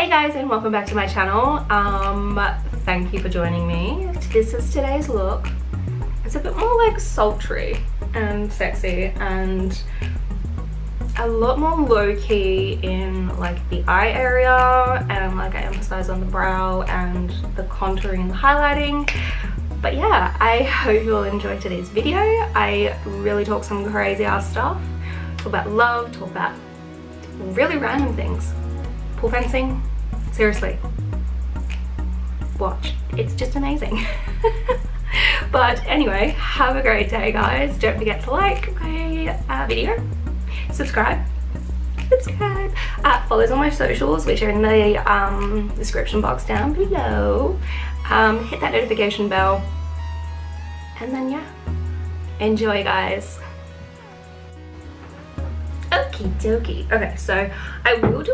Hey guys, and welcome back to my channel. Thank you for joining me. This is today's look. It's a bit more like sultry and sexy and a lot more low-key in like the eye area, and like I emphasize on the brow and the contouring and the highlighting. But yeah, I hope you'll enjoy today's video. I really talk some crazy ass stuff. Talk about love, talk about really random things. Pool fencing, seriously, watch, it's just amazing. But anyway, have a great day guys. Don't forget to like my video, subscribe, follow all my socials, which are in the description box down below. Hit that notification bell, and then yeah, enjoy guys. Okie dokie. Okay, so I will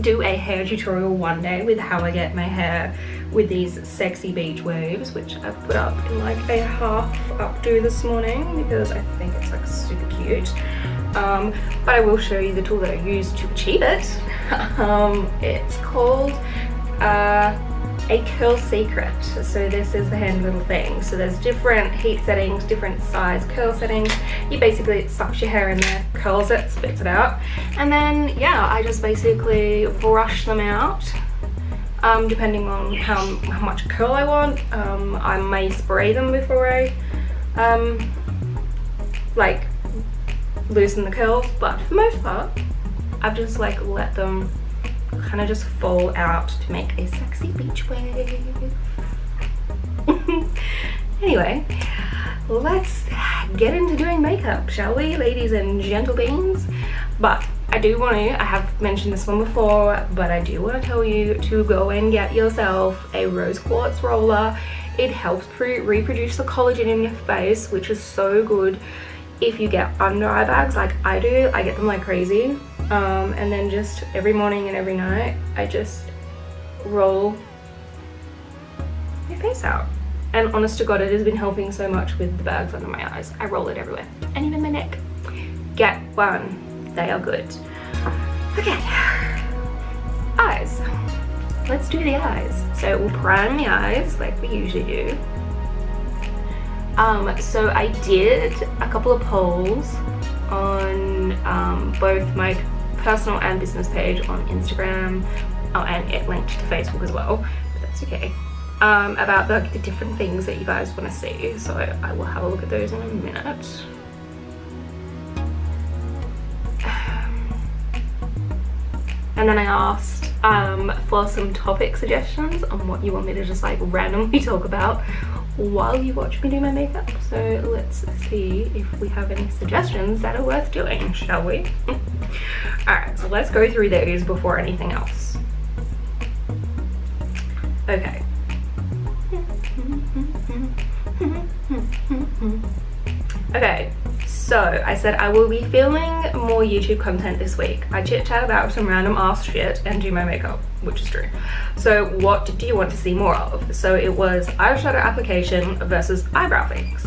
do a hair tutorial one day with how I get my hair with these sexy beach waves, which I've put up in like a half updo this morning because I think it's like super cute. But I will show you the tool that I use to achieve it. It's called a curl secret. So this is the handy little thing. So there's different heat settings, different size curl settings. You basically sucks your hair in there, curls it, spits it out, and then yeah, I just basically brush them out depending on how much curl I want. I may spray them before I like loosen the curls, but for the most part I've just like let them kind of just fall out to make a sexy beach wave. Anyway, let's get into doing makeup, shall we, ladies and gentle beans? But I do want to, I have mentioned this one before, but I do want to tell you to go and get yourself a rose quartz roller. It helps reproduce the collagen in your face, which is so good if you get under eye bags like I do. I get them like crazy. And then just every morning and every night I just roll my face out, and honest to God, it has been helping so much with the bags under my eyes. I roll it everywhere, and even my neck. Get one, they are good. Okay, eyes. Let's do the eyes. So we'll prime the eyes like we usually do. So I did a couple of polls on both my personal and business page on Instagram, and it linked to Facebook as well, but that's okay, about the different things that you guys want to see. So I will have a look at those in a minute. And then I asked for some topic suggestions on what you want me to just like randomly talk about while you watch me do my makeup. So let's see if we have any suggestions that are worth doing, shall we? Alright, so let's go through these before anything else. Okay. Okay, so I said I will be filming more YouTube content this week. I chit chat about some random ass shit and do my makeup, which is true. So what do you want to see more of? So it was eyeshadow application versus eyebrow things.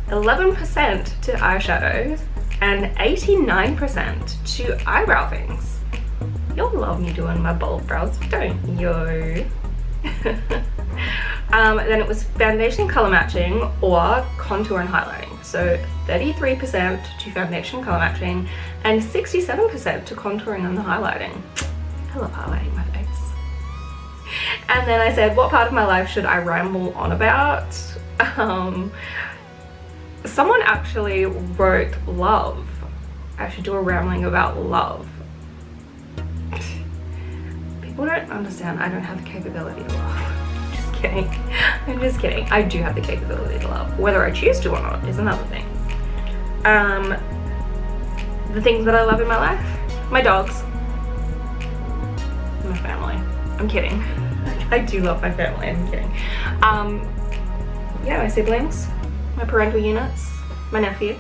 11% to eyeshadows and 89% to eyebrow things. You'll love me doing my bold brows, don't you? Then it was foundation color matching or contour and highlighting. So 33% to foundation color matching and 67% to contouring and the highlighting. I love highlighting my face. And then I said, what part of my life should I ramble on about? Someone actually wrote love. I should do a rambling about love. People don't understand I don't have the capability to love. Just kidding. I'm just kidding. I do have the capability to love. Whether I choose to or not is another thing. The things that I love in my life: my dogs, my family. I'm kidding. I do love my family. I'm kidding. Yeah, my siblings, my parental units, my nephew.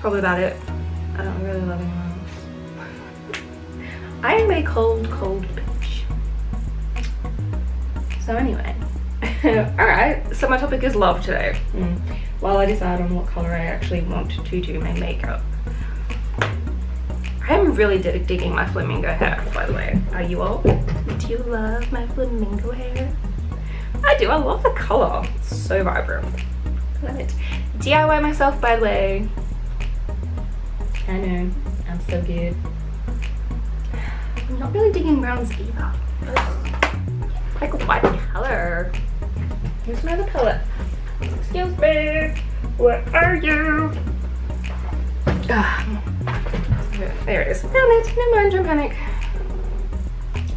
Probably about it. I don't really love anyone else. I am a cold bitch. So anyway, alright, so my topic is love today. While I decide on what colour I actually want to do my makeup, I I'm really digging my flamingo hair, by the way. Are you all? Do you love my flamingo hair? I do. I love the color. It's so vibrant. Love it. DIY myself, by the way. I know. I'm so good. I'm not really digging browns either. Ugh. Like a white color. Here's my other palette. Excuse me. Where are you? There it is. Found it. Never mind, don't panic.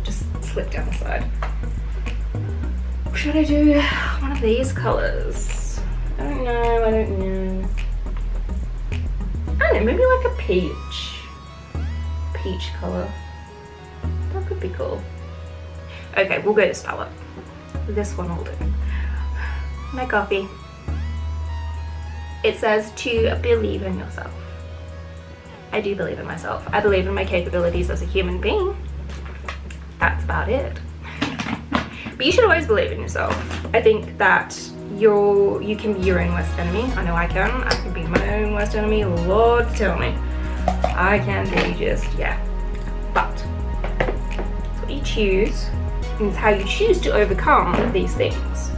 Just slip down the side. Should I do one of these colors? I don't know. I don't know, maybe like a peach color. That could be cool. Okay, we'll go this palette. This one will do. My coffee. It says to believe in yourself. I do believe in myself. I believe in my capabilities as a human being. That's about it. But you should always believe in yourself. I think that you can be your own worst enemy. I know I can. I can be my own worst enemy. Lord tell me. I can be just, yeah. But it's what you choose, and it's how you choose to overcome these things.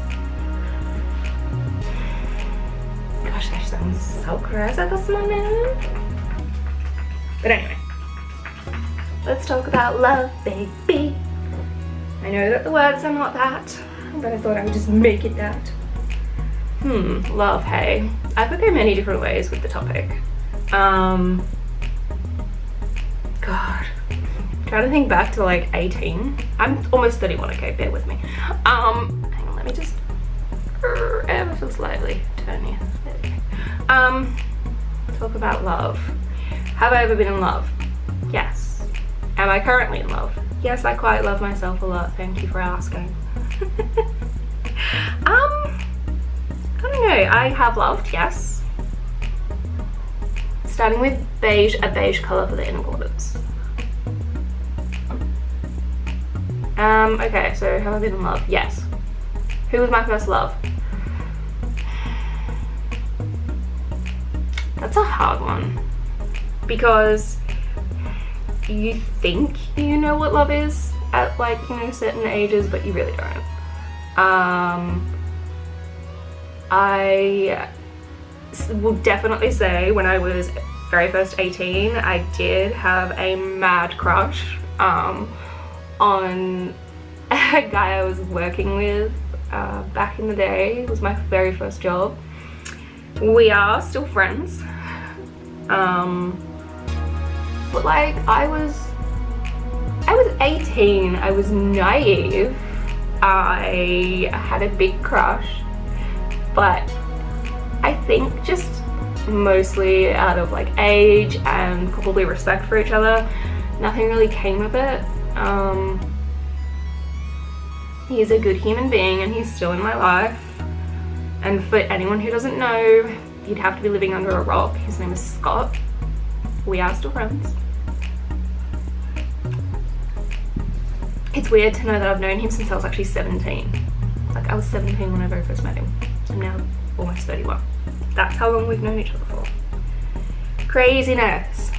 Gosh, I sound so crazy this morning. But anyway, let's talk about love, baby. I know that the words are not that, but I thought I would just make it that. Love, hey. I could go many different ways with the topic. God, trying to think back to like 18. I'm almost 31, okay, bear with me. Hang on, let me just ever so slightly turn here. There we go. Talk about love. Have I ever been in love? Yes. Am I currently in love? Yes, I quite love myself a lot. Thank you for asking. I don't know. I have loved, yes. Starting with beige, a beige color for the inner borders. Okay, so have I been in love? Yes. Who was my first love? That's a hard one. Because you think you know what love is at like, you know, certain ages, but you really don't. I will definitely say when I was very first 18, I did have a mad crush on a guy I was working with back in the day. It was my very first job. We are still friends. But like I was 18, I was naive, I had a big crush, but I think just mostly out of like age and probably respect for each other, nothing really came of it. He's a good human being and he's still in my life, and for anyone who doesn't know, you'd have to be living under a rock. His name is Scott. We are still friends. It's weird to know that I've known him since I was actually 17. Like I was 17 when I very first met him. I'm now almost 31. That's how long we've known each other for. Craziness.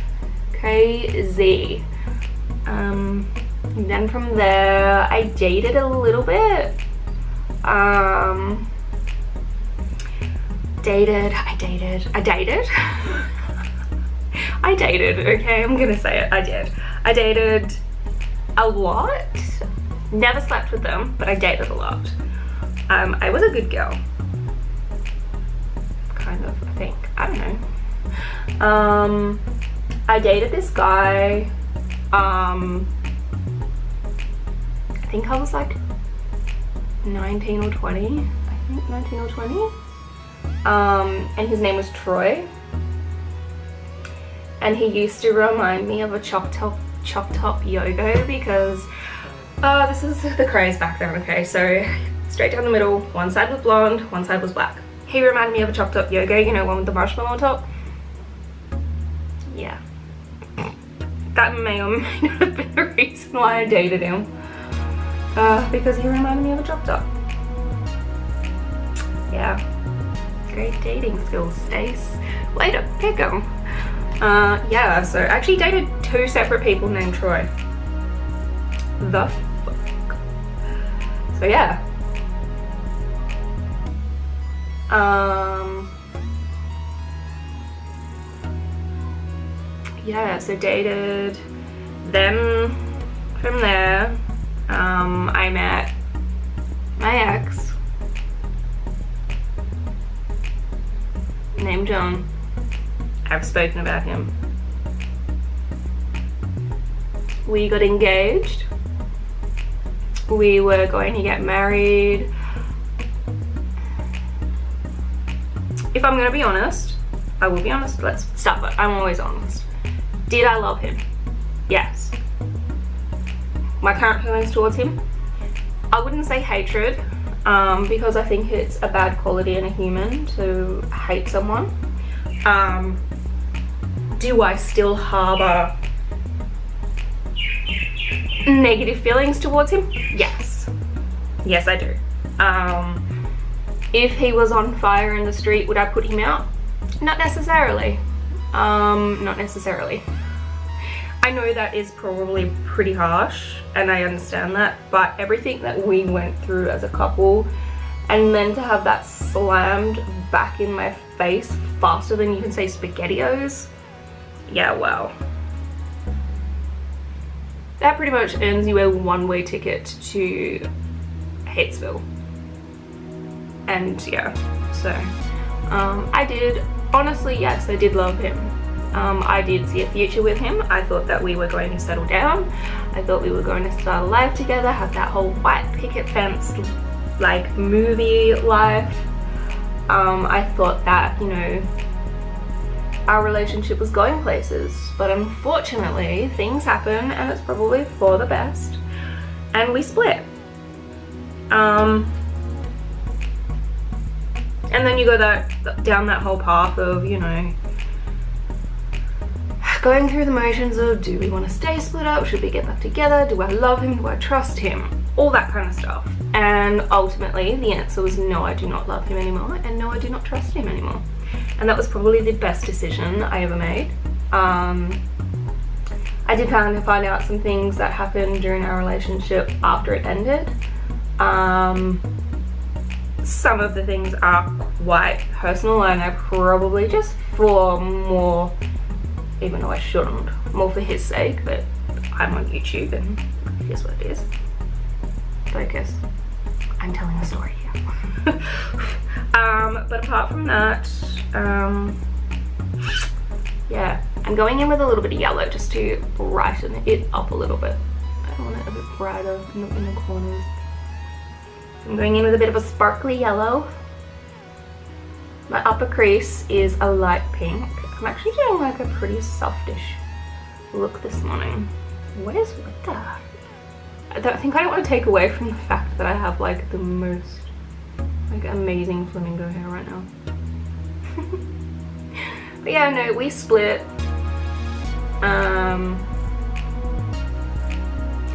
Crazy. And then from there, I dated a little bit. I dated. I dated, okay, I'm gonna say it, I did. I dated a lot. Never slept with them, but I dated a lot. I was a good girl. Kind of, I think. I don't know. I dated this guy. I think I was like 19 or 20. I think 19 or 20. And his name was Troy. And he used to remind me of a choc top yoga because this is the craze back then, okay? So straight down the middle, one side was blonde, one side was black. He reminded me of a choc top yoga, you know, one with the marshmallow on top. Yeah. That may or may not have been the reason why I dated him. Because he reminded me of a choc top. Yeah. Great dating skills, Stace. Way to pick him. Yeah, so I actually dated 2 separate people named Troy. The fuck? So yeah. Yeah, so dated. Then from there, I met my ex named John. I've spoken about him. We got engaged. We were going to get married. If I'm gonna be honest, I will be honest. Let's start, but I'm always honest. Did I love him? Yes. My current feelings towards him, I wouldn't say hatred, because I think it's a bad quality in a human to hate someone. Do I still harbor negative feelings towards him? Yes. Yes, I do. If he was on fire in the street, would I put him out? Not necessarily. Not necessarily. I know that is probably pretty harsh, and I understand that, but everything that we went through as a couple, and then to have that slammed back in my face faster than you can say SpaghettiOs, yeah, wow. That pretty much earns you a one-way ticket to Hatesville. And yeah, so I did, honestly, yes, I did love him. I did see a future with him. I thought that we were going to settle down. I thought we were going to start a life together, have that whole white picket fence like movie life. I thought that, you know, our relationship was going places, but unfortunately things happen, and it's probably for the best, and we split. And then you go down that whole path of, you know, going through the motions of, do we want to stay split up? Should we get back together? Do I love him? Do I trust him? All that kind of stuff. And ultimately the answer was no, I do not love him anymore, and no, I do not trust him anymore. And that was probably the best decision I ever made. I did find out some things that happened during our relationship after it ended. Some of the things are quite personal, and I probably just for more, even though I shouldn't, more for his sake, but I'm on YouTube and it is what it is. Focus. I'm telling a story here. But apart from that, yeah, I'm going in with a little bit of yellow just to brighten it up a little bit. I want it a bit brighter in the corners. I'm going in with a bit of a sparkly yellow. My upper crease is a light pink. I'm actually doing like a pretty softish look this morning. What is with that? I don't want to take away from the fact that I have like the most like amazing flamingo hair right now. But yeah, no, we split.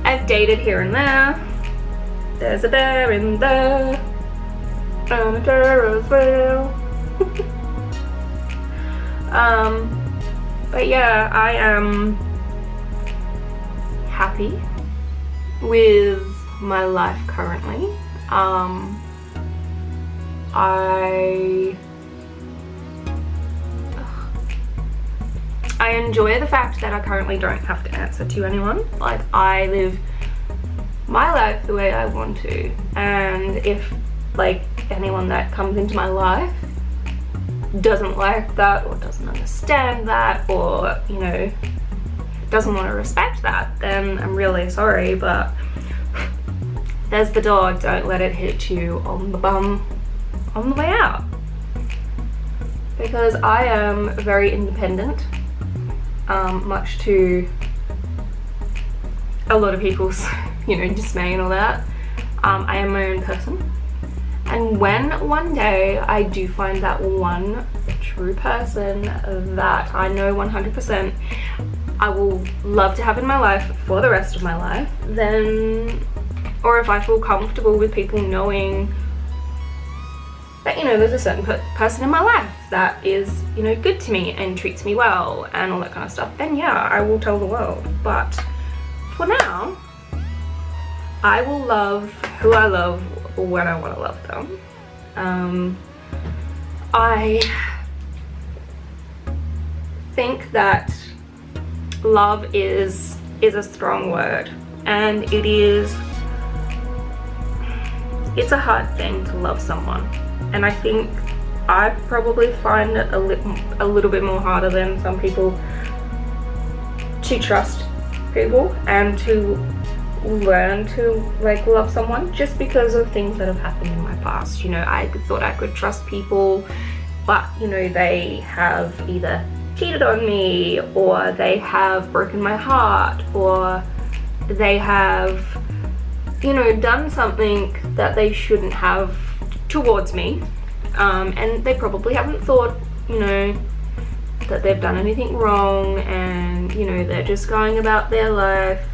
I've dated here and there. There's a bear in there, and a bear as well. But yeah, I am happy with my life currently. I enjoy the fact that I currently don't have to answer to anyone. Like, I live my life the way I want to, and if like anyone that comes into my life doesn't like that, or doesn't understand that, or, you know, doesn't want to respect that, then I'm really sorry, but there's the door. Don't let it hit you on the bum on the way out, because I am very independent, much to a lot of people's, you know, dismay and all that. I am my own person, and when one day I do find that one true person that I know 100% I will love to have in my life for the rest of my life, then, or if I feel comfortable with people knowing that, you know, there's a certain person in my life that is, you know, good to me and treats me well and all that kind of stuff, then yeah, I will tell the world. But for now, I will love who I love when I want to love them. I think that love is a strong word, and it's a hard thing to love someone, and I think I probably find it a little bit more harder than some people to trust people and to learn to like love someone, just because of things that have happened in my past. You know, I thought I could trust people, but you know, they have either cheated on me, or they have broken my heart, or they have, you know, done something that they shouldn't have towards me, and they probably haven't thought, you know, that they've done anything wrong, and you know, they're just going about their life,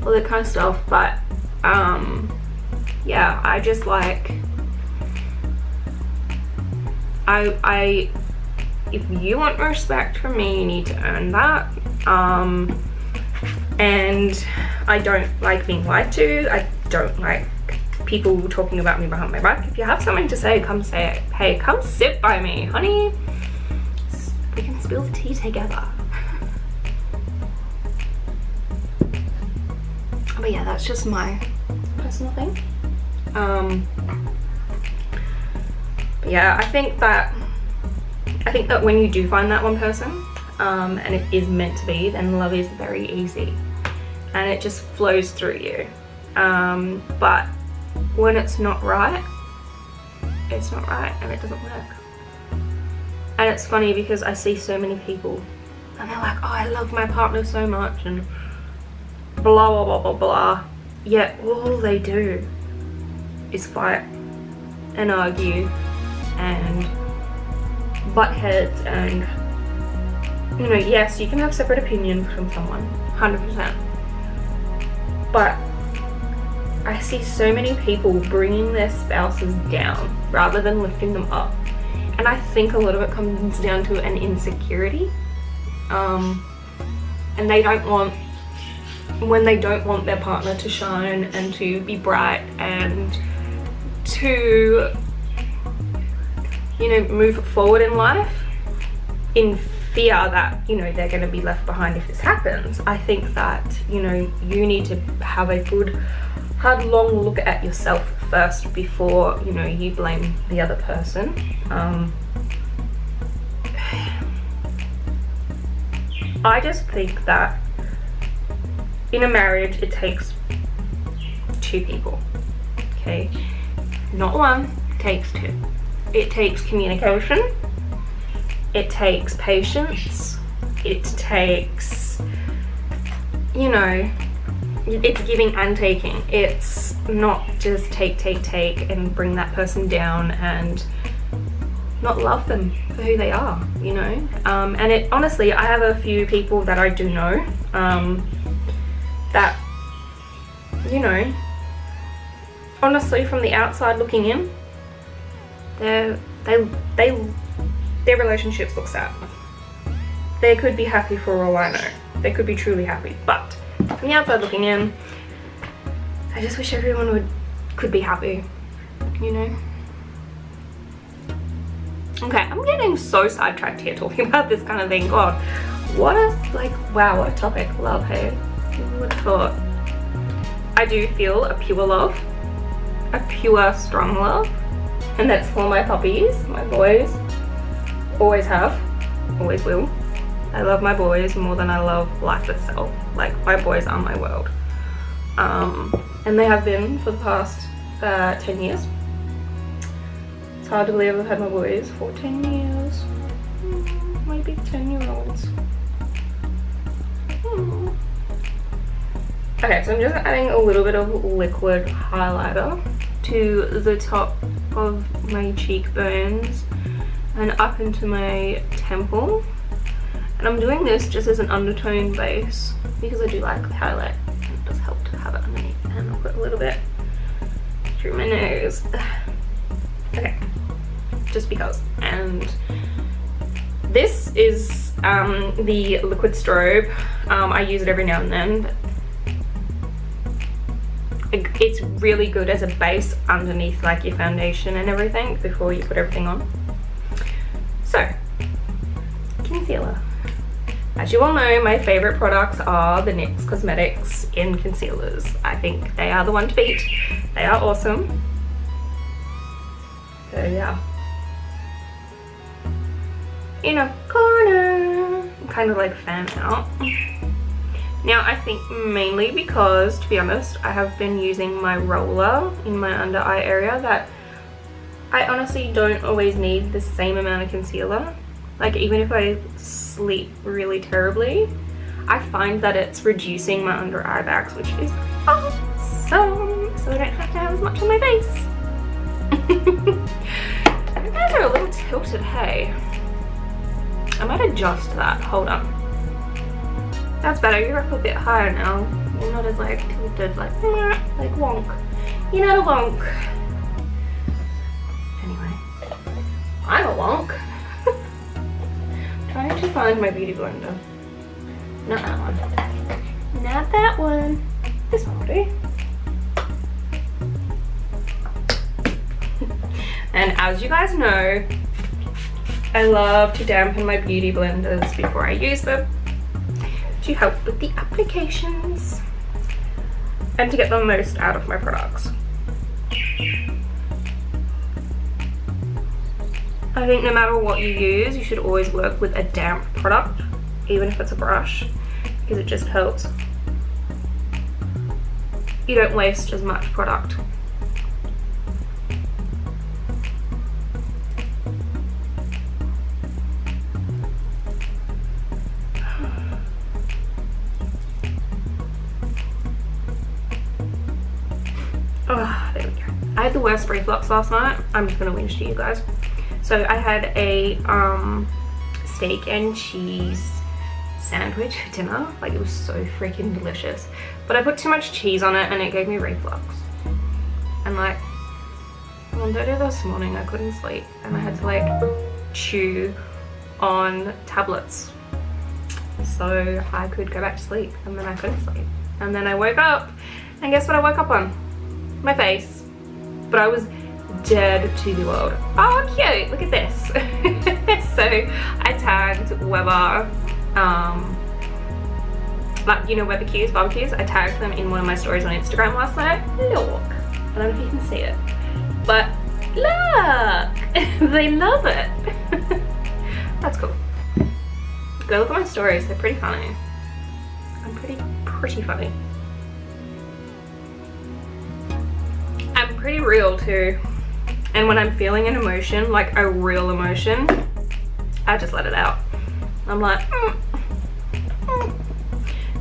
all that kind of stuff. But yeah, I just like, I if you want respect from me, you need to earn that. And I don't like being lied to. I don't like people talking about me behind my back. If you have something to say, come say it. Hey, come sit by me, honey. We can spill the tea together. But yeah, that's just my personal thing. But yeah, I think that when you do find that one person, and it is meant to be, then love is very easy and it just flows through you. But when it's not right, it's not right, and it doesn't work. And it's funny because I see so many people and they're like, oh, I love my partner so much and blah blah blah blah blah, yet all they do is fight and argue and butt heads. And you know, yes, you can have separate opinions from someone, 100%, but I see so many people bringing their spouses down rather than lifting them up, and I think a lot of it comes down to an insecurity, and they don't want, when they don't want their partner to shine and to be bright and to, you know, move forward in life, in fear that, you know, they're going to be left behind if this happens. I think that, you know, you need to have a good, hard, long look at yourself first before, you know, you blame the other person. I just think that in a marriage, it takes two people, okay? Not one, it takes two. It takes communication, it takes patience, it takes, you know, it's giving and taking. It's not just take and bring that person down and not love them for who they are, you know? And it, honestly, I have a few people that I do know, that, you know, honestly, from the outside looking in, their relationships look sad. They could be happy for all I know. They could be truly happy, but from the outside looking in, I just wish everyone could be happy, you know? Okay, I'm getting so sidetracked here talking about this kind of thing. God, what a, like, wow, what a topic. Love, hey? Who would have thought? I do feel a pure love, a pure, strong love, and that's for my puppies, my boys. Always have, always will. I love my boys more than I love life itself. Like, my boys are my world. And they have been for the past 10 years. It's hard to believe I've had my boys for 10 years. Maybe 10-year-olds. Okay, so I'm just adding a little bit of liquid highlighter to the top of my cheekbones and up into my temple. And I'm doing this just as an undertone base because I do like the highlight. It does help to have it underneath. And I'll put a little bit through my nose. Okay. just because. And this is the liquid strobe. I use it every now and then. It's really good as a base underneath like your foundation and everything before you put everything on. So, concealer. As you all know, my favorite products are the NYX Cosmetics in concealers. I think they are the one to beat. They are awesome. So yeah. In a corner, kind of like fan out. Now I think mainly because, to be honest, I have been using my roller in my under eye area that I honestly don't always need the same amount of concealer. Like even if I sleep really terribly, I find that it's reducing my under eye bags, which is awesome. So I don't have to have as much on my face. You guys are a little tilted, hey? I might adjust that, hold on. That's better, you're up a bit higher now. You're not as like tilted, like wonk. You're not a wonk. Anyway, I'm a wonk. Trying to find my beauty blender. Not that one. Not that one. This one will do. And as you guys know, I love to dampen my beauty blenders before I use them to help with the applications and to get the most out of my products. I think no matter what you use, you should always work with a damp product, even if it's a brush, because it just helps. You don't waste as much product. Oh, there we go. I had the worst reflux last night. I'm just gonna whinge to you guys. So I had a steak and cheese sandwich for dinner. Like it was so freaking delicious. But I put too much cheese on it and it gave me reflux. And like, on Thursday this morning I couldn't sleep and I had to like chew on tablets so I could go back to sleep, and then I couldn't sleep. And then I woke up and guess what I woke up on? My face. But I was dead to the world. Oh cute, look at this. So I tagged Weber, like you know Weber barbecues, I tagged them in one of my stories on Instagram last night. Look, I don't know if you can see it, but look, they love it. That's cool. Go look at my stories, they're pretty funny. I'm pretty funny. I'm pretty real too. And when I'm feeling an emotion, like a real emotion, I just let it out. I'm like,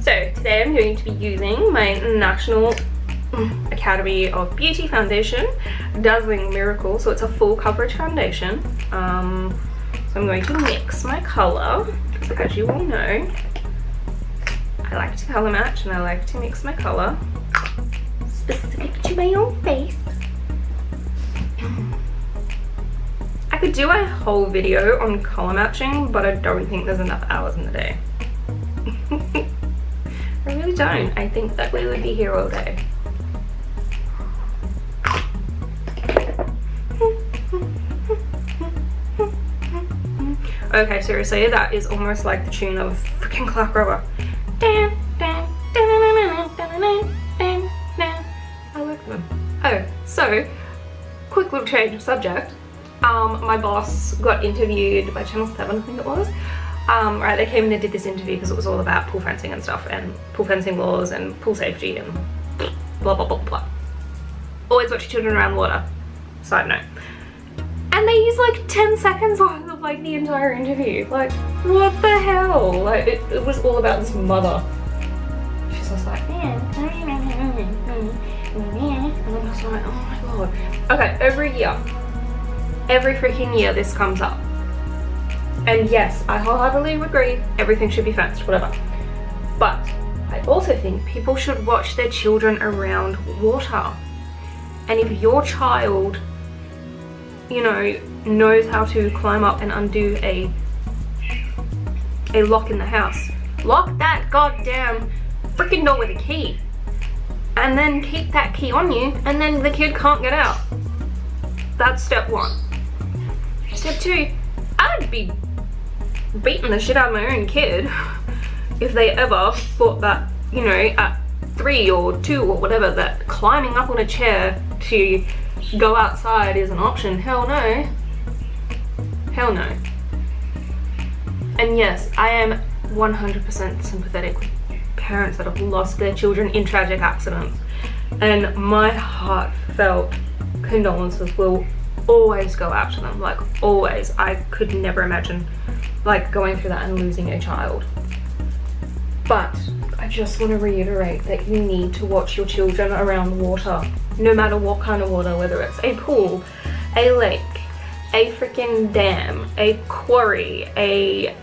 So today I'm going to be using my National Academy of Beauty foundation, Dazzling Miracle. So it's a full coverage foundation. So I'm going to mix my color, because as you all know, I like to color match and I like to mix my color specific to my own face. I could do a whole video on color matching, but I don't think there's enough hours in the day. I really don't. I think that we would be here all day. Okay, seriously, that is almost like the tune of freaking Clark Rover. I like them. Oh, so, quick little change of subject. My boss got interviewed by Channel 7, I think it was. Right, they came and they did this interview because it was all about pool fencing and stuff, and pool fencing laws and pool safety and blah blah blah blah. Always watch your children around water. Side note. And they used like 10 seconds of like the entire interview. Like, what the hell? Like, it was all about this mother. She's just like, and I'm just like, oh my god. Okay, every freaking year this comes up. And yes, I wholeheartedly agree, everything should be fenced, whatever. But I also think people should watch their children around water. And if your child you know, knows how to climb up and undo a lock in the house, lock that goddamn freaking door with a key, and then keep that key on you, and then the kid can't get out. That's step one. Step two, I'd be beating the shit out of my own kid if they ever thought that, you know, at 3 or 2 or whatever, that climbing up on a chair to go outside is an option. Hell no. Hell no. And yes, I am 100% sympathetic with parents that have lost their children in tragic accidents, and my heartfelt condolences will always go out to them, like always. I could never imagine like going through that and losing a child. But I just want to reiterate that you need to watch your children around water, no matter what kind of water, whether it's a pool, a lake, a freaking dam, a quarry, a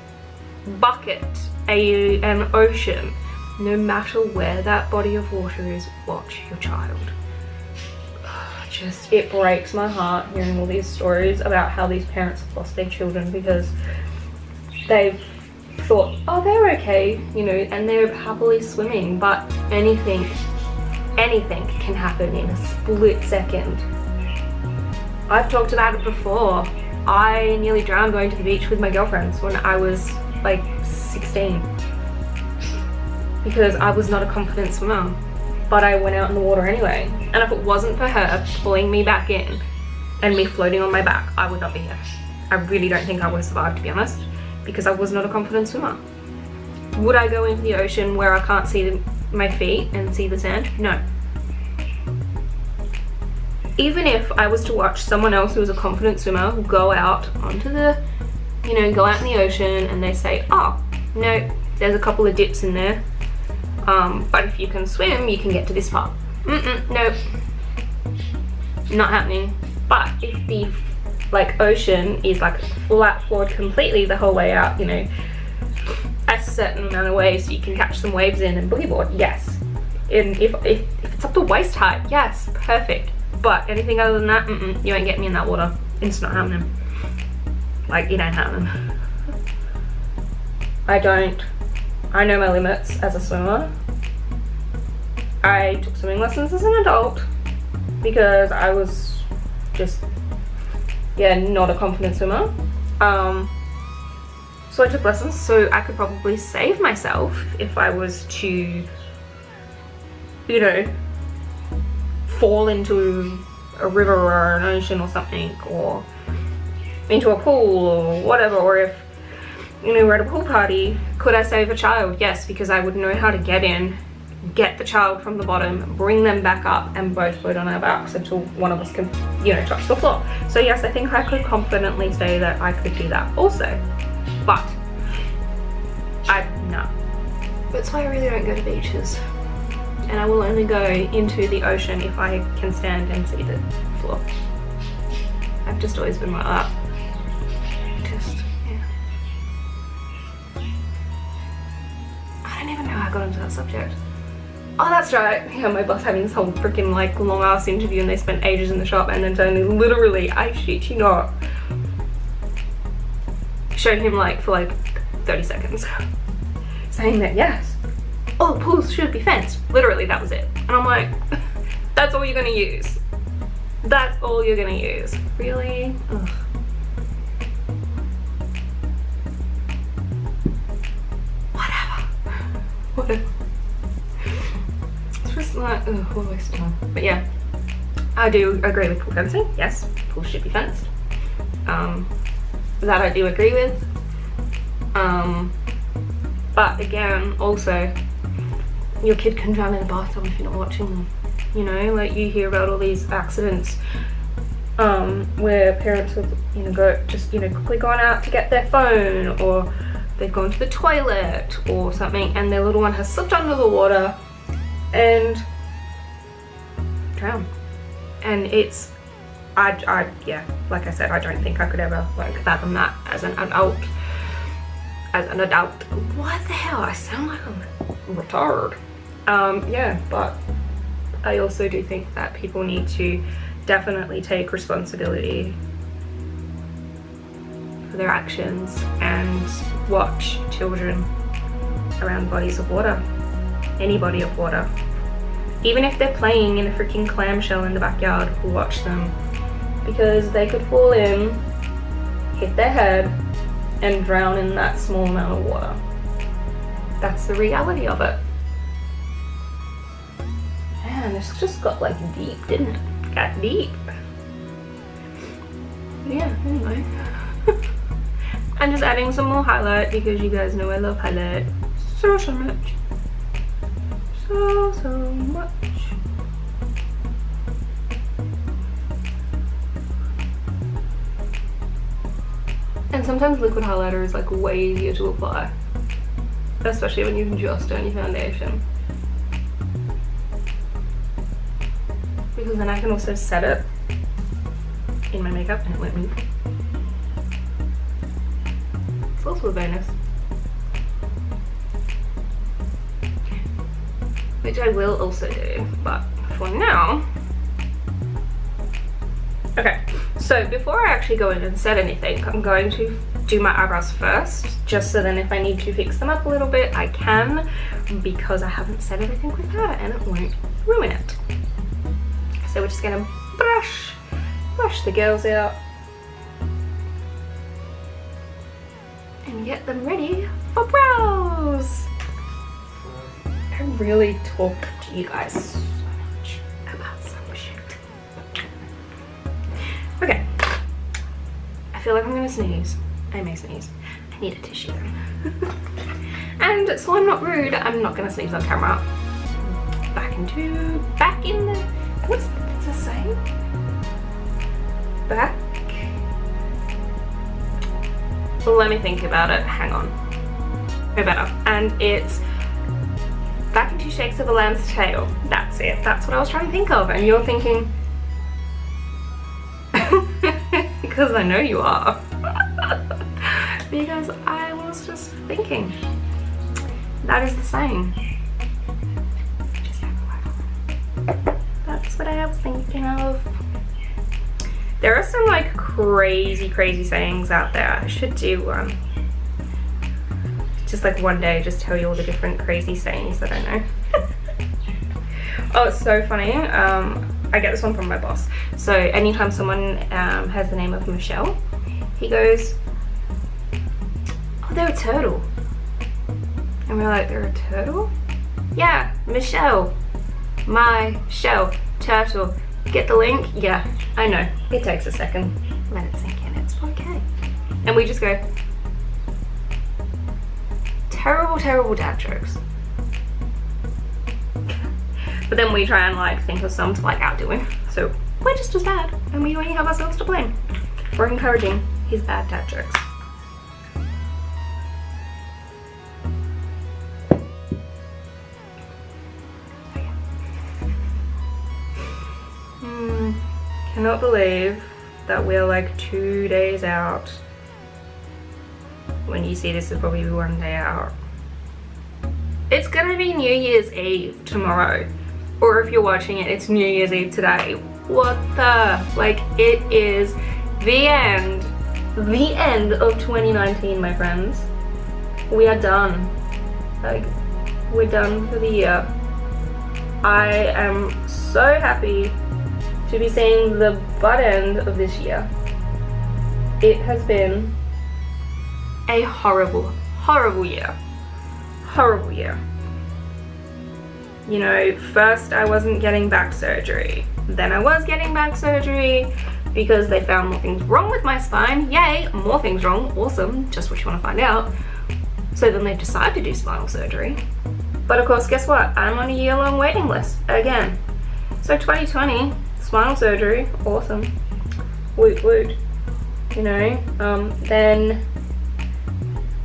bucket, an ocean. No matter where that body of water is, watch your child. Just, it breaks my heart hearing all these stories about how these parents have lost their children because they've thought, oh, they're okay, you know, and they're happily swimming, but anything can happen in a split second. I've talked about it before. I nearly drowned going to the beach with my girlfriends when I was like 16 because I was not a confident swimmer, but I went out in the water anyway. And if it wasn't for her pulling me back in and me floating on my back, I would not be here. I really don't think I would have survived, to be honest, because I was not a confident swimmer. Would I go into the ocean where I can't see my feet and see the sand? No. Even if I was to watch someone else who was a confident swimmer go out onto the, you know, go out in the ocean and they say, oh, no, there's a couple of dips in there, but if you can swim, you can get to this part. Nope, not happening. But if the like ocean is like flat floored completely the whole way out, you know, a certain amount of waves so you can catch some waves in and boogie board, yes. And if it's up to waist height, yes, perfect. But anything other than that, you ain't getting me in that water. It's not happening. Like, it ain't happening. I know my limits as a swimmer. I took swimming lessons as an adult because I was just, yeah, not a confident swimmer. So I took lessons so I could probably save myself if I was to, you know, fall into a river or an ocean or something, or into a pool or whatever. Or if, you know, we're at a pool party, could I save a child? Yes, because I would know how to get in, get the child from the bottom, bring them back up, and both float on our backs until one of us can, you know, touch the floor. So yes, I think I could confidently say that I could do that also. But no. That's why I really don't go to beaches. And I will only go into the ocean if I can stand and see the floor. I've just always been like that. Just, yeah. I don't even know how I got into that subject. Oh, that's right. Yeah, my boss having this whole freaking like long ass interview and they spent ages in the shop, and then only literally, I shit you not, showed him like for like 30 seconds saying that yes, all pools should be fenced. Literally, that was it. And I'm like, that's all you're gonna use? That's all you're gonna use? Really? Ugh. Whatever. It's just like, ugh, what a waste of time. But yeah, I do agree with pool fencing. Yes, pools should be fenced. That I do agree with. But again, also, your kid can drown in a bathtub if you're not watching them. You know, like you hear about all these accidents where parents will, you know, quickly gone out to get their phone, or they've gone to the toilet or something, and their little one has slipped under the water and drowned. And it's, yeah, like I said, I don't think I could ever like fathom that as an adult. What the hell? I sound like a retard. Yeah, but I also do think that people need to definitely take responsibility for their actions and watch children around bodies of water, any body of water. Even if they're playing in a freaking clamshell in the backyard, watch them, because they could fall in, hit their head, and drown in that small amount of water. That's the reality of it. Man, this just got like deep, didn't it? Got deep. Yeah, anyway. I'm just adding some more highlight because you guys know I love highlight so much. So much. And sometimes liquid highlighter is like way easier to apply, especially when you've just done your foundation, because then I can also set it in my makeup and it won't move. It's also a bonus, which I will also do, but for now. Okay, so before I actually go in and set anything, I'm going to do my eyebrows first, just so then if I need to fix them up a little bit, I can, because I haven't set everything with her and it won't ruin it. So we're just gonna brush the girls out and get them ready for brows. I really talk to you guys so much about some shit. Okay, I feel like I'm gonna sneeze. I may sneeze. I need a tissue then. And so I'm not rude, I'm not gonna sneeze on camera. Back in the, what's the saying? Back. Let me think about it, hang on. No better. And it's back in 2 shakes of a lamb's tail. That's it, that's what I was trying to think of. And you're thinking, because I know you are. Because I was just thinking. That is the saying. Just that's what I was thinking of. There are some like crazy sayings out there. I should do just like one day, just tell you all the different crazy sayings that I know. Oh, it's so funny. I get this one from my boss. So anytime someone has the name of Michelle, he goes, oh, they're a turtle. And we're like, they're a turtle? Yeah, Michelle. My shell, turtle. Get the link? Yeah, I know. It takes a second. Let it sink in, it's okay. And we just go, terrible dad jokes. But then we try and like think of some to like outdo him. So we're just as bad and we only have ourselves to blame for encouraging his bad dad jokes. Cannot believe that we're like 2 days out. When you see this, it'll probably be 1 day out. It's gonna be New Year's Eve tomorrow. Or if you're watching it, it's New Year's Eve today. What the? Like, it is the end of 2019, my friends. We are done. Like, we're done for the year. I am so happy to be seeing the butt end of this year. It has been a horrible year. Horrible year. You know, first I wasn't getting back surgery. Then I was getting back surgery because they found more things wrong with my spine. Yay, more things wrong, awesome, just what you want to find out. So then they decide to do spinal surgery. But of course, guess what? I'm on a year-long waiting list again. So 2020, spinal surgery, awesome. Woot woot. You know, then,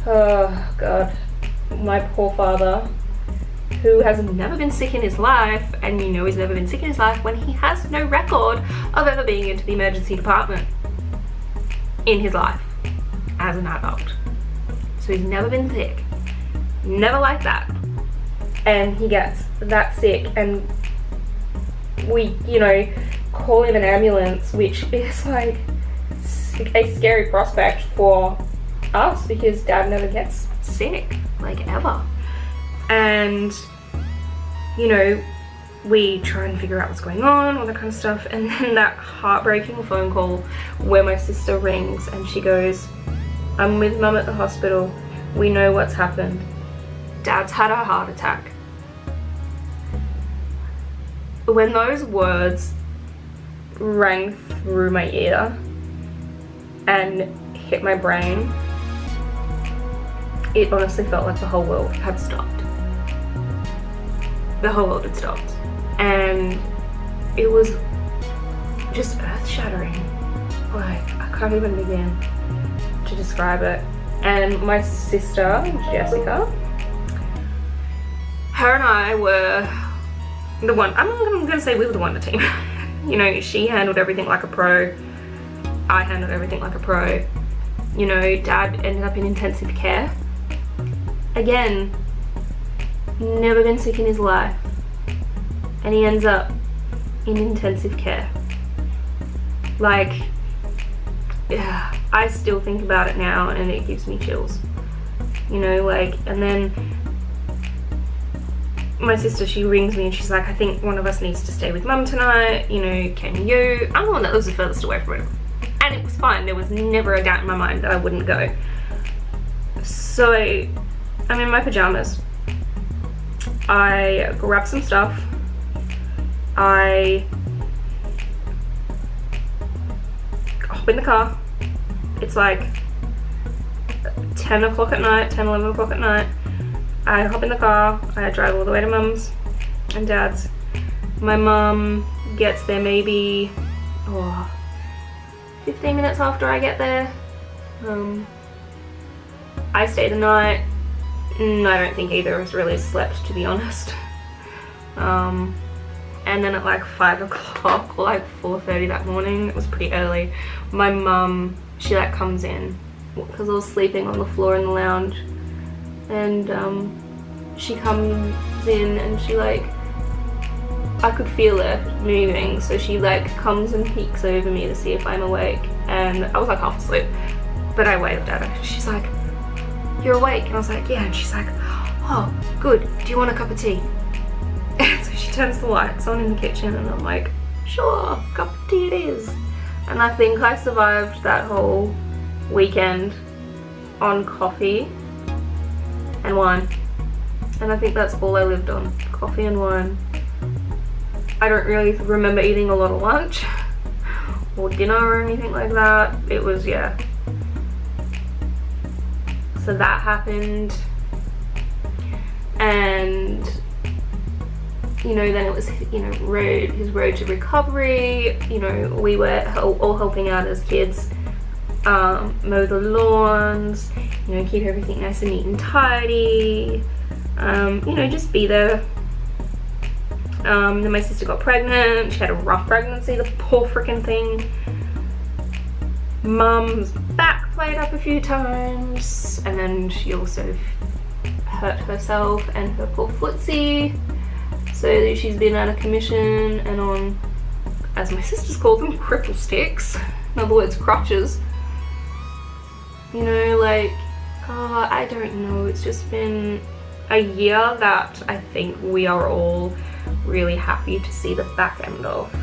oh God, my poor father, who has never been sick in his life, and you know he's never been sick in his life when he has no record of ever being into the emergency department in his life as an adult. So he's never been sick, never like that. And he gets that sick and we, you know, call him an ambulance, which is like a scary prospect for us because Dad never gets sick, like ever. And, you know, we try and figure out what's going on, all that kind of stuff, and then that heartbreaking phone call where my sister rings and she goes, I'm with Mum at the hospital, we know what's happened, Dad's had a heart attack. When those words rang through my ear and hit my brain, it honestly felt like the whole world had stopped. The whole world had stopped. And it was just earth-shattering. Like, I can't even begin to describe it. And my sister, Jessica, her and I were the one, I'm gonna say we were the Wonder Team. You know, she handled everything like a pro. I handled everything like a pro. You know, Dad ended up in intensive care. Again, never been sick in his life. And he ends up in intensive care. Like, yeah, I still think about it now and it gives me chills. You know, like, and then my sister, she rings me and she's like, I think one of us needs to stay with Mum tonight, you know, can you? I'm the one that lives the furthest away from her. And it was fine, there was never a doubt in my mind that I wouldn't go. So, I'm in my pajamas. I grab some stuff. I hop in the car. It's like 10 o'clock at night, 10, 11 o'clock at night. I hop in the car, I drive all the way to Mum's and Dad's. My mum gets there maybe 15 minutes after I get there. I stay the night. I don't think either of us really slept, to be honest. And then at like 5 o'clock or like 4:30 that morning, it was pretty early, my mum, she like comes in because I was sleeping on the floor in the lounge, and she comes in and she like, I could feel it moving, so she like comes and peeks over me to see if I'm awake, and I was like half asleep, but I waved at her. She's like, you're awake? And I was like, yeah. And she's like, oh good, do you want a cup of tea? And so she turns the lights on in the kitchen and I'm like, sure, cup of tea it is. And I think I survived that whole weekend on coffee and wine. And I think that's all I lived on, coffee and wine. I don't really remember eating a lot of lunch or dinner or anything like that. It was, yeah. So that happened. And, you know, then it was, you know, his road to recovery. You know, we were all helping out as kids, mow the lawns, you know, keep everything nice and neat and tidy, you know, just be there. Then my sister got pregnant. She had a rough pregnancy, the poor freaking thing. Mum's back played up a few times, and then she also hurt herself and her poor footsie. So she's been out of commission and on, as my sisters call them, cripple sticks. In other words, crutches. You know, like, I don't know, it's just been a year that I think we are all really happy to see the back end of.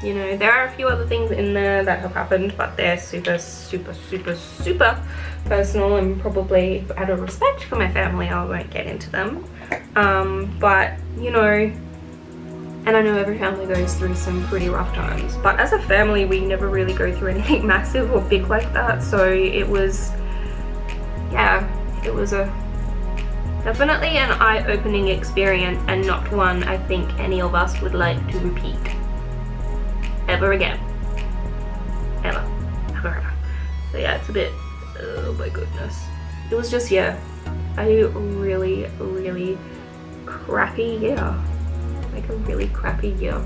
You know, there are a few other things in there that have happened, but they're super, super, super, super personal, and probably out of respect for my family, I won't get into them. But, you know, and I know every family goes through some pretty rough times, but as a family, we never really go through anything massive or big like that. So it was, yeah, it was definitely an eye-opening experience, and not one I think any of us would like to repeat ever again. Ever. So yeah, it's a bit, oh my goodness. It was just, yeah, a really, really crappy year. Like a really crappy year.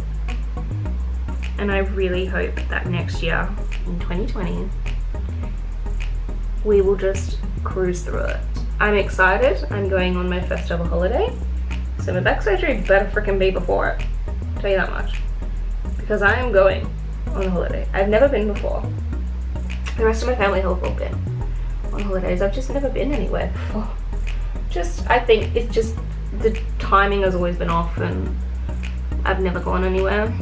And I really hope that next year, in 2020, we will just cruise through it. I'm excited. I'm going on my first ever holiday. So my back surgery better freaking be before it. I'll tell you that much. Because I am going on a holiday. I've never been before. the rest of my family have all been on holidays. I've just never been anywhere before. I think it's just the timing has always been off and I've never gone anywhere.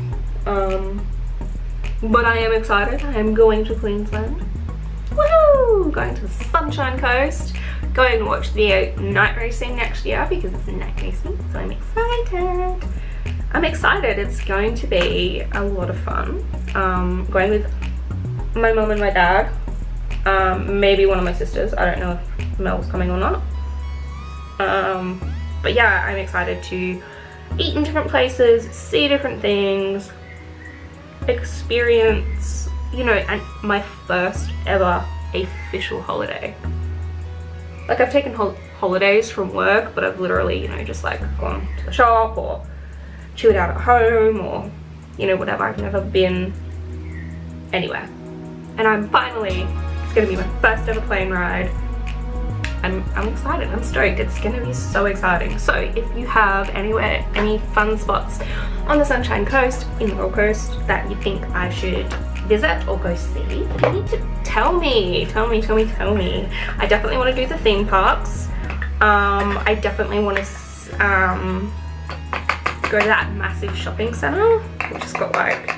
But I am excited. I am going to Queensland. Woohoo! Going to the Sunshine Coast. Going to watch the night racing next year because it's night racing, so I'm excited. I'm excited. It's going to be a lot of fun. Going with my mum and my dad. Maybe one of my sisters. I don't know if Mel's coming or not. But yeah, I'm excited to eat in different places, see different things, experience, you know, and my first ever official holiday. Like, I've taken holidays from work, but I've literally, you know, just like gone to the shop or chilled out at home or, you know, whatever. I've never been anywhere. And I'm finally, it's gonna be my first ever plane ride. I'm excited, I'm stoked. It's gonna be so exciting. So if you have any fun spots on the Sunshine Coast, in the Gold Coast, that you think I should visit or go see, you need to tell me. I definitely want to do the theme parks. I definitely want to go to that massive shopping center, which has got like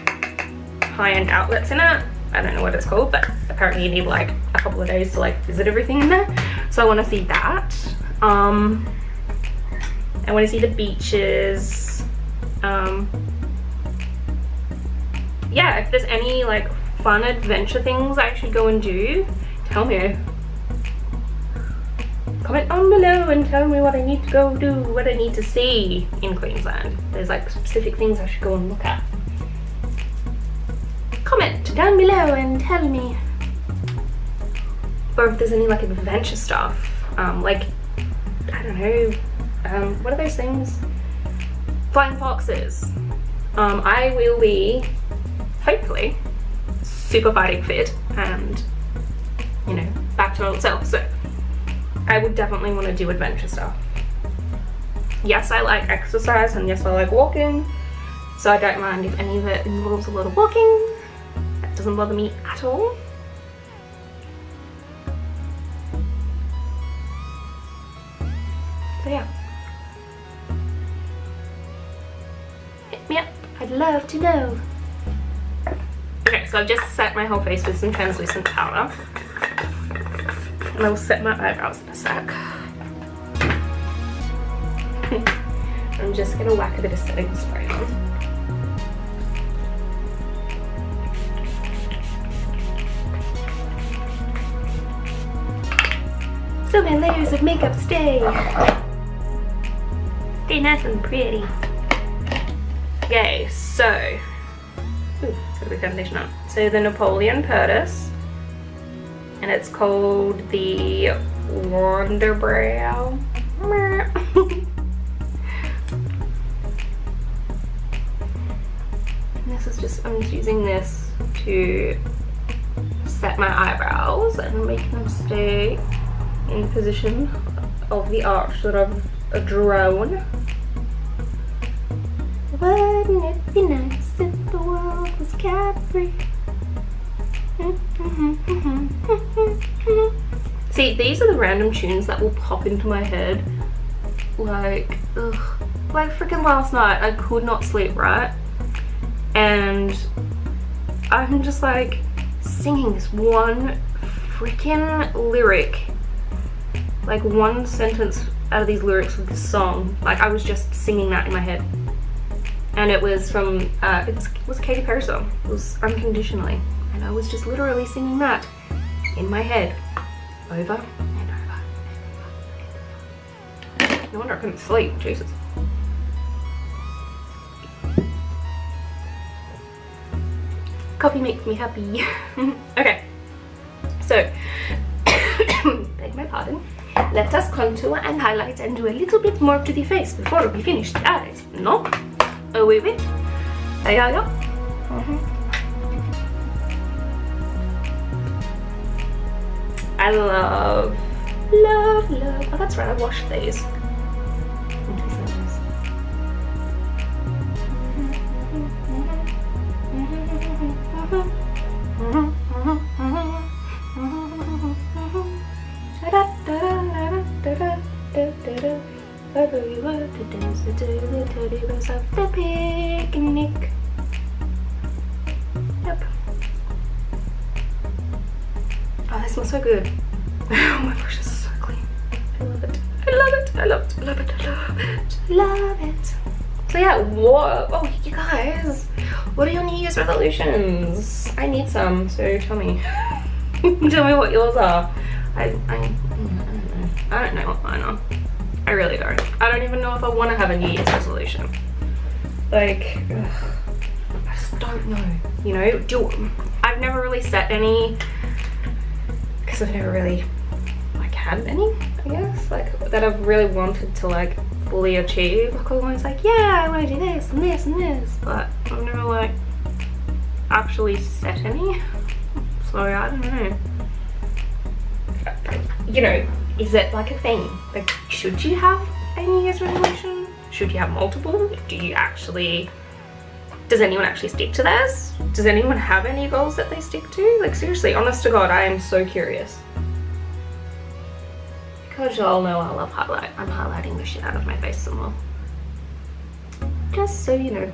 high-end outlets in it. I don't know what it's called, but apparently you need like a couple of days to like visit everything in there. So I want to see that. I want to see the beaches. Yeah, if there's any like fun adventure things I should go and do, tell me. Comment down below and tell me what I need to go do, what I need to see in Queensland. There's like specific things I should go and look at. Comment down below and tell me. Or if there's any like adventure stuff, like, I don't know, what are those things? Flying foxes. I will be, hopefully, super fighting fit and, you know, back to my old self. So I would definitely want to do adventure stuff. Yes, I like exercise and yes, I like walking. So I don't mind if any of it involves a lot of walking. That doesn't bother me at all. So yeah, hit me up, I'd love to know. Okay, so I've just set my whole face with some translucent powder. And I'll set my eyebrows in a sec. I'm just gonna whack a bit of setting spray on. So my layers of makeup stay nice and pretty. Okay, so, ooh, it's got a bit of foundation on. So the Napoleon Purtis, and it's called the Wonder Brow. This is just, I'm just using this to set my eyebrows and make them stay in the position of the arch that I've drawn. Wouldn't it be nice if the world was cat-free? See, these are the random tunes that will pop into my head. Like, ugh. Like freaking last night, I could not sleep, right? And I'm just like singing this one freaking lyric. Like one sentence out of these lyrics of this song. Like I was just singing that in my head. And it was from, it was a Katy Perry song. It was Unconditionally. And I was just literally singing that in my head. Over and over and over. No wonder I couldn't sleep, Jesus. Coffee makes me happy. Okay, so, beg my pardon. Let us contour and highlight and do a little bit more to the face before we finish the eyes. No? Oh, wait, wait. Yeah. I love. Oh, that's right, I washed these. the teddy bears have the picnic. Yep. Oh, this smells so good. Oh my gosh, this is so clean. I love it. I love it. I love it. I love it. I love it. I love it. So yeah, what? Oh, you guys, what are your New Year's resolutions? I need some, so tell me. Tell me what yours are. I don't know what mine are. I really don't. I don't even know if I want to have a New Year's resolution. Like, ugh, I just don't know. You know, I've never really set any, because I've never really like had any, I guess, like that I've really wanted to like fully achieve. Like I'm always like, yeah, I want to do this and this and this, but I've never like actually set any. So I don't know. You know, is it like a thing? Like, should you have a New Year's resolution? Should you have multiple? Do you actually, does anyone actually stick to theirs? Does anyone have any goals that they stick to? Like seriously, honest to God, I am so curious. Because y'all know I love highlight. I'm highlighting the shit out of my face some more. Just so you know.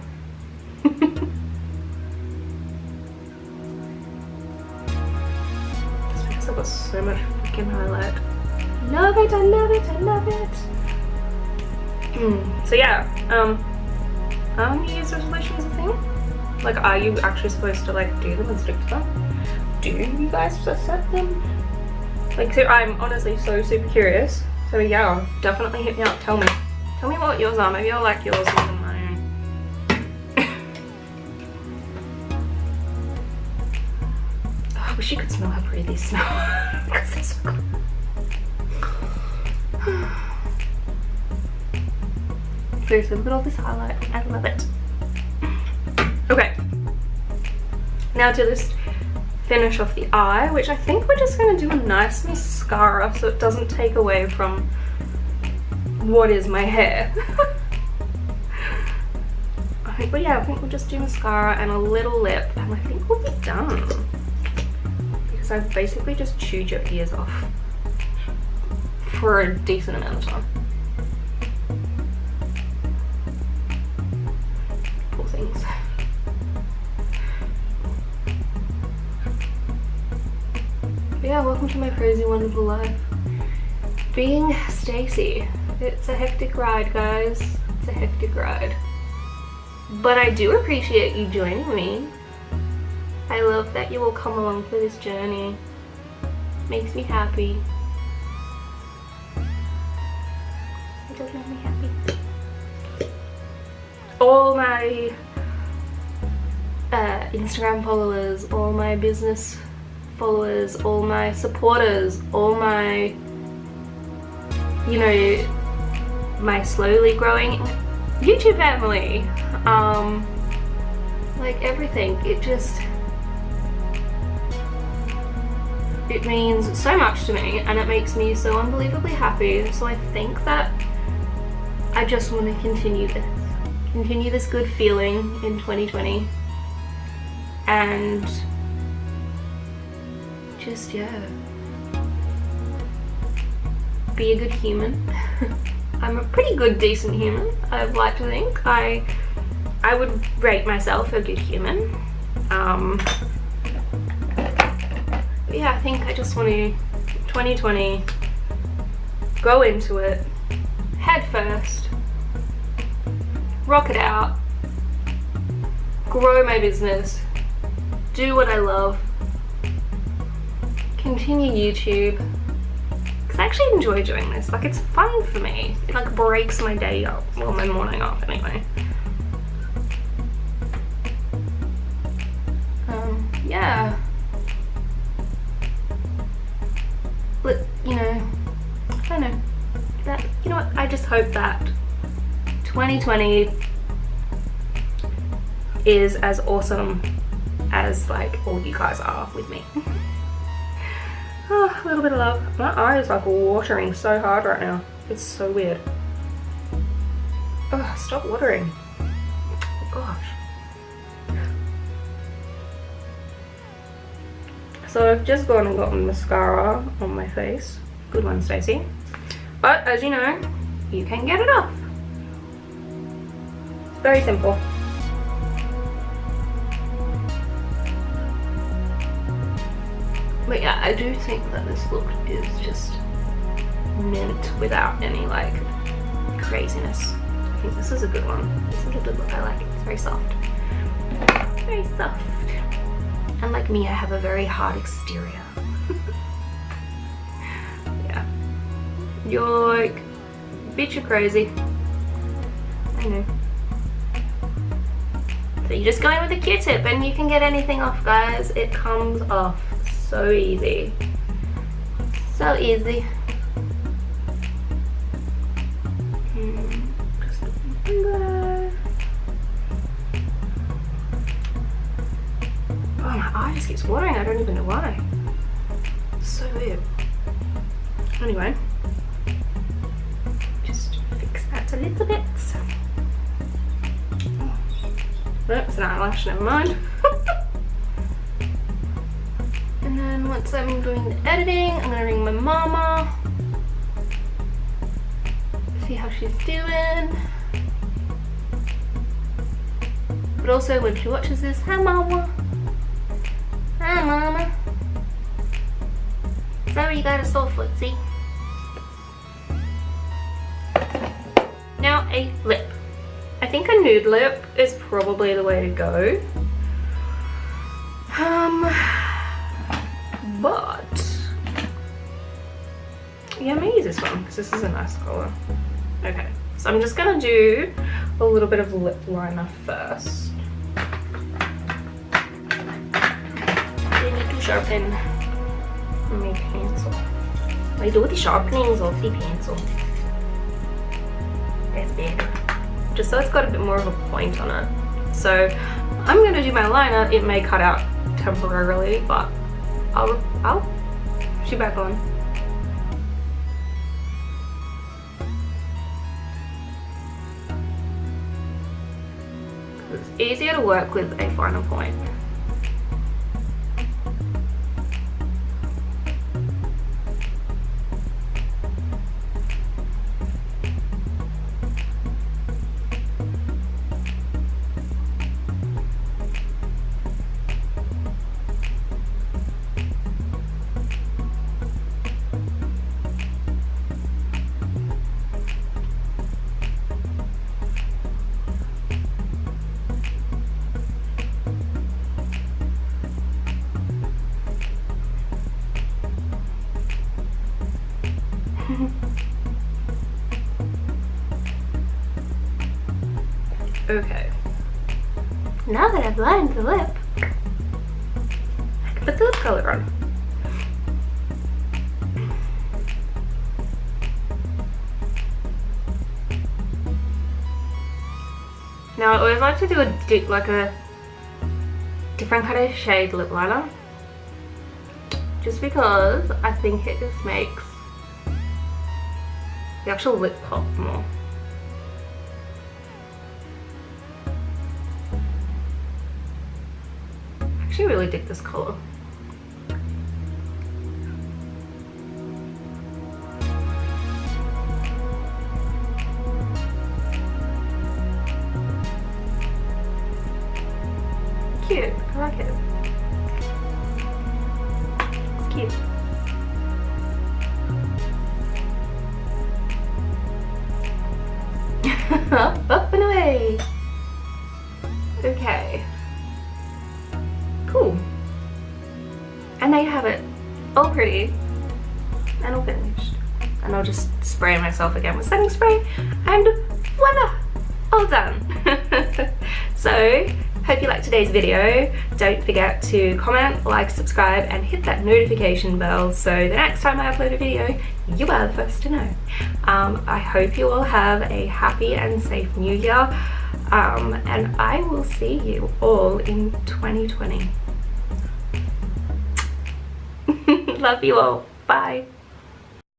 Just because I've got so much freaking highlight. Love it, I love it, I love it. So yeah, are New Year's resolutions a thing? Like, are you actually supposed to like do them and stick to them? Do you guys set them? Like, so I'm honestly so super curious. So yeah, definitely hit me up. Tell me what yours are. Maybe I'll like yours more than mine. Oh, I wish you could smell how pretty these smell. Because they're so good. Seriously, look at all this highlight. I love it. Okay. Now to just finish off the eye, which I think we're just going to do a nice mascara so it doesn't take away from what is my hair. But yeah, I think we'll just do mascara and a little lip and I think we'll be done. Because I've basically just chewed your ears off for a decent amount of time. Poor things. Yeah, welcome to my crazy wonderful life. Being Stacey. It's a hectic ride, guys. It's a hectic ride. But I do appreciate you joining me. I love that you will come along for this journey. Makes me happy. It does make me happy. All my Instagram followers, all my business followers, all my supporters, all my, you know, my slowly growing YouTube family, like everything. It means so much to me and it makes me so unbelievably happy. So I think that I just want to continue this good feeling in 2020 and just, yeah, be a good human. I'm a pretty good, decent human, I'd like to think. I would rate myself a good human. But yeah, I think I just want to, 2020, go into it, head first, rock it out, grow my business, do what I love, continue YouTube, because I actually enjoy doing this. Like, it's fun for me. It like breaks my day up, well, my morning up anyway. Yeah. But, you know, I don't know. That, you know what, I just hope that 2020 is as awesome as like all you guys are with me. Oh, a little bit of love. My eye is like watering so hard right now. It's so weird. Oh, stop watering. Oh, gosh. So I've just gone and gotten mascara on my face. Good one, Stacey. But as you know, you can get it off. Very simple. But yeah, I do think that this look is just mint without any like craziness. I think this is a good one. This is a good look. I like it. It's very soft. Very soft. And like me, I have a very hard exterior. Yeah. You're like, bitch, you're crazy. I know. So you just go in with a Q-tip and you can get anything off, guys. It comes off so easy. So easy. Just a finger. Oh, my eye just keeps watering. I don't even know why. It's so weird. Anyway, just fix that a little bit. Oh, it's an eyelash, never mind. And then once I'm doing the editing, I'm gonna ring my mama. See how she's doing. But also when she watches this, hi mama. Hi mama. Sorry you got a sore footsie. Now a lip. I think a nude lip is probably the way to go. But yeah, I'm gonna use this one because this is a nice color. Okay, so I'm just gonna do a little bit of lip liner first. I need to sharpen my pencil. I do the sharpenings of the pencil. That's better. Just so it's got a bit more of a point on it. So I'm gonna do my liner. It may cut out temporarily, but I'll shoot back on. It's easier to work with a finer point. Okay, now that I've lined the lip, I can put the lip color on. Now I always like to do a different kind of shade lip liner, just because I think it just makes the actual lip pop more. I actually really dig this color. Cute, I like it. It's cute. Up and away. Okay. Cool. And there you have it. All pretty and all finished. And I'll just spray myself again with setting spray and voila! All done. So, hope you liked today's video. Don't forget to comment, like, subscribe, and hit that notification bell so the next time I upload a video, you are the first to know. I hope you all have a happy and safe new year, and I will see you all in 2020. Love you all. Bye.